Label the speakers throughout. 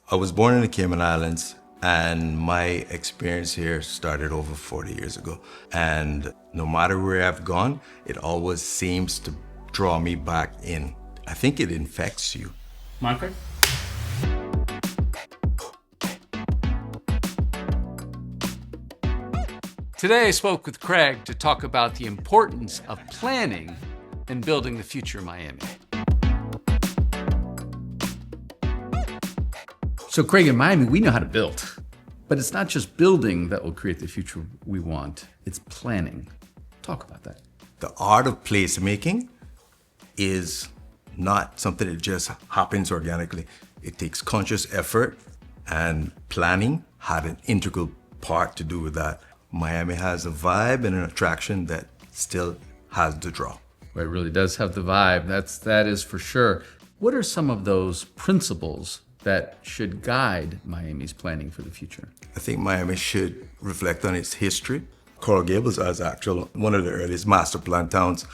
Speaker 1: I was born in the Cayman Islands, and my experience here started over 40 years ago. And no matter where I've gone, it always seems to draw me back in. I think it infects you.
Speaker 2: Marker? Today I spoke with Craig to talk about the importance of planning and building the future Miami. So Craig, in Miami, we know how to build. But it's not just building that will create the future we want, it's planning. Talk about that.
Speaker 1: The art of placemaking is not something that just happens organically. It takes conscious effort, and planning had an integral part to do with that. Miami has a vibe and an attraction that still has the draw.
Speaker 2: Well, it really does have the vibe, that is for sure. What are some of those principles that should guide Miami's planning for the future?
Speaker 1: I think Miami should reflect on its history. Coral Gables is actually one of the earliest master plan towns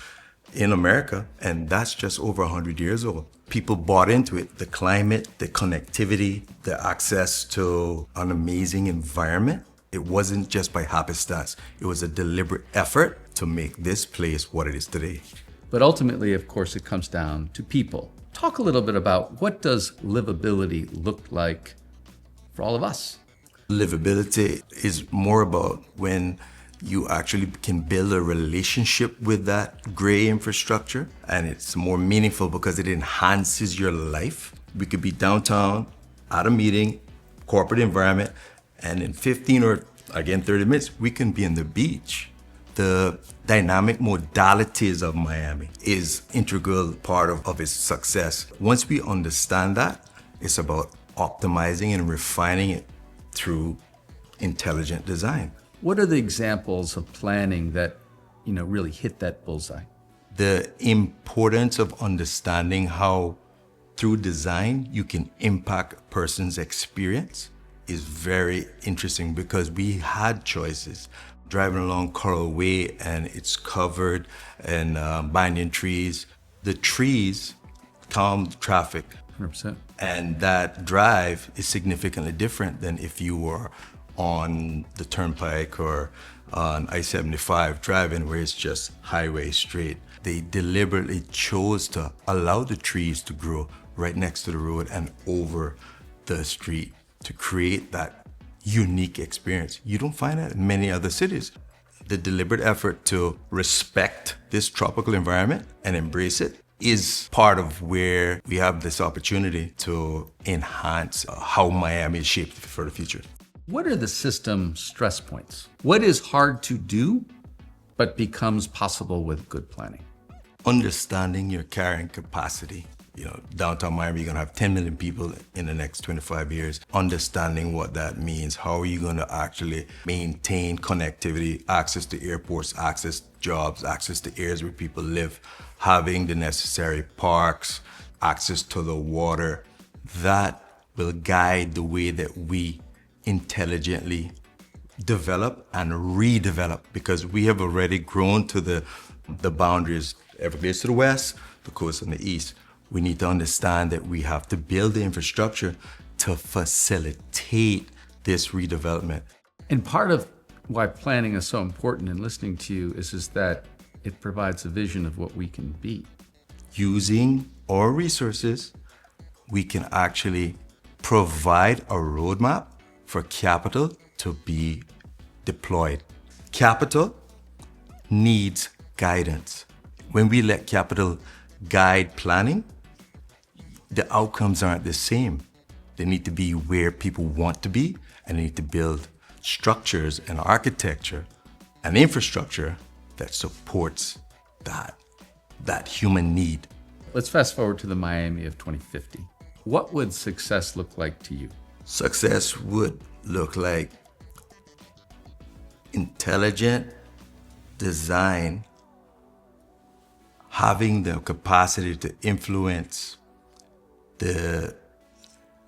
Speaker 1: in America, and that's just over 100 years old. People bought into it. The climate, the connectivity, the access to an amazing environment. It wasn't just by happenstance. It was a deliberate effort to make this place what it is today.
Speaker 2: But ultimately, of course, it comes down to people. Talk a little bit about what does livability look like for all of us?
Speaker 1: Livability is more about when you actually can build a relationship with that gray infrastructure, and it's more meaningful because it enhances your life. We could be downtown at a meeting, corporate environment, and in 15 or again 30 minutes, we can be in the beach. The dynamic modalities of Miami is integral part of its success. Once we understand that, it's about optimizing and refining it through intelligent design.
Speaker 2: What are the examples of planning that, really hit that bullseye?
Speaker 1: The importance of understanding how through design you can impact a person's experience is very interesting, because we had choices. Driving along Coral Way and it's covered in banyan trees. The trees calm the traffic.
Speaker 2: 100%.
Speaker 1: And that drive is significantly different than if you were on the turnpike or on I-75 driving where it's just highway straight. They deliberately chose to allow the trees to grow right next to the road and over the street to create that unique experience. You don't find that in many other cities. The deliberate effort to respect this tropical environment and embrace it is part of where we have this opportunity to enhance how Miami is shaped for the future.
Speaker 2: What are the system stress points? What is hard to do but becomes possible with good planning?
Speaker 1: Understanding your carrying capacity. Downtown Miami, you're gonna have 10 million people in the next 25 years. Understanding what that means. How are you gonna actually maintain connectivity, access to airports, access to jobs, access to areas where people live, having the necessary parks, access to the water. That will guide the way that we intelligently develop and redevelop, because we have already grown to the boundaries. Everglades to the west, the coast on the east. We need to understand that we have to build the infrastructure to facilitate this redevelopment.
Speaker 2: And part of why planning is so important and listening to you is that it provides a vision of what we can be.
Speaker 1: Using our resources, we can actually provide a roadmap for capital to be deployed. Capital needs guidance. When we let capital guide planning, the outcomes aren't the same. They need to be where people want to be, and they need to build structures and architecture and infrastructure that supports that human need.
Speaker 2: Let's fast forward to the Miami of 2050. What would success look like to you?
Speaker 1: Success would look like intelligent design, having the capacity to influence the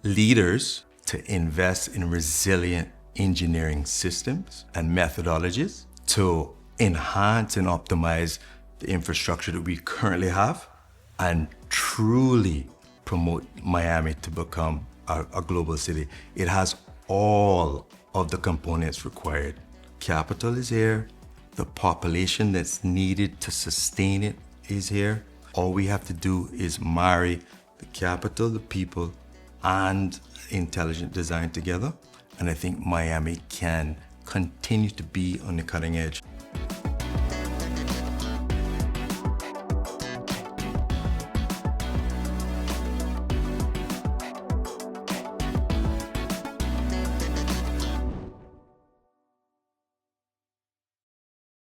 Speaker 1: leaders to invest in resilient engineering systems and methodologies to enhance and optimize the infrastructure that we currently have, and truly promote Miami to become a global city. It has all of the components required. Capital is here. The population that's needed to sustain it is here. All we have to do is marry the capital, the people, and intelligent design together. And I think Miami can continue to be on the cutting edge.